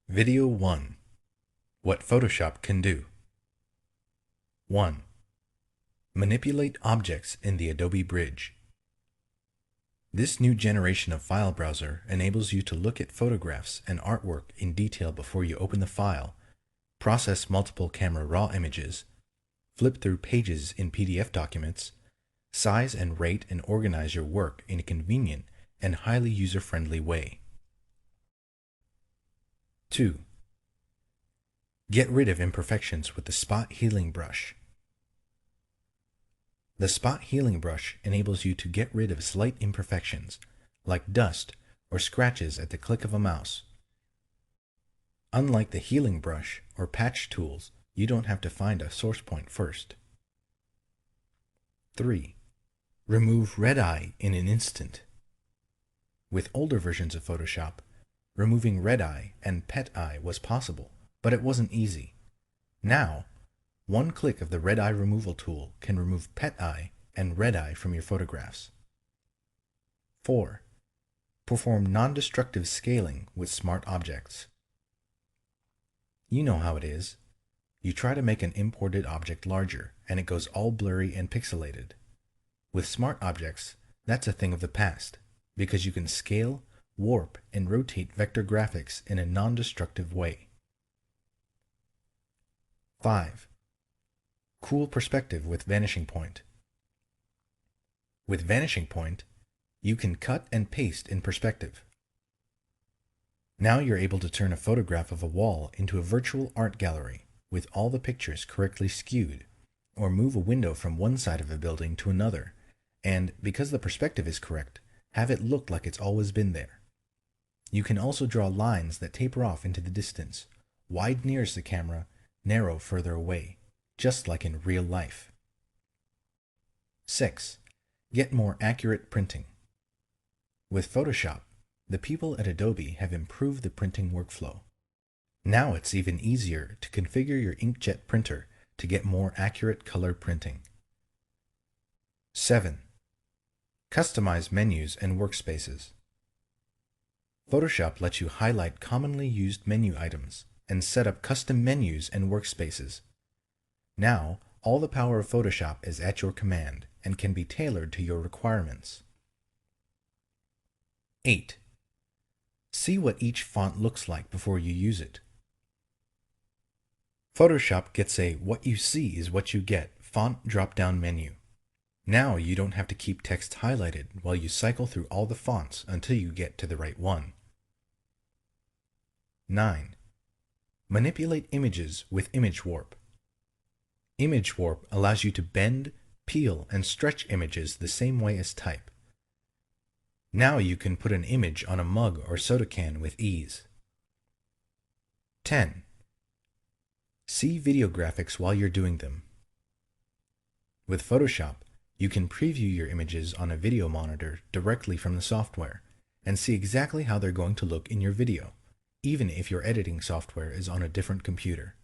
Video 1. What Photoshop can do. 1. Manipulate objects in the Adobe Bridge. This new generation of file browser enables you to look at photographs and artwork in detail before you open the file, process multiple camera raw images, flip through pages in PDF documents, size and rate and organize your work in a convenient and highly user-friendly way. 2. Get rid of imperfections with the Spot Healing Brush. The Spot Healing Brush enables you to get rid of slight imperfections, like dust or scratches at the click of a mouse. Unlike the Healing Brush or patch tools, you don't have to find a source point first. 3. Remove red eye in an instant. With older versions of Photoshop, removing red eye and pet eye was possible, but it wasn't easy. Now, one click of the red eye removal tool can remove pet eye and red eye from your photographs. 4. Perform non-destructive scaling with smart objects. You know how it is. You try to make an imported object larger, and it goes all blurry and pixelated. With smart objects, that's a thing of the past, because you can scale, warp, and rotate vector graphics in a non-destructive way. 5. Cool perspective with vanishing point. With vanishing point, you can cut and paste in perspective. Now you're able to turn a photograph of a wall into a virtual art gallery with all the pictures correctly skewed, or move a window from one side of a building to another, and, because the perspective is correct, have it look like it's always been there. You can also draw lines that taper off into the distance, wide nearest the camera, narrow further away, just like in real life. 6. Get more accurate printing. With Photoshop, the people at Adobe have improved the printing workflow. Now it's even easier to configure your inkjet printer to get more accurate color printing. 7. Customize menus and workspaces. Photoshop lets you highlight commonly used menu items and set up custom menus and workspaces. Now, all the power of Photoshop is at your command and can be tailored to your requirements. 8. See what each font looks like before you use it. Photoshop gets a "what you see is what you get" font drop-down menu. Now you don't have to keep text highlighted while you cycle through all the fonts until you get to the right one. 9. Manipulate images with image warp. Image warp allows you to bend, peel, and stretch images the same way as type. Now you can put an image on a mug or soda can with ease. 10. See video graphics while you're doing them. With Photoshop, you can preview your images on a video monitor directly from the software and see exactly how they're going to look in your video, even if your editing software is on a different computer.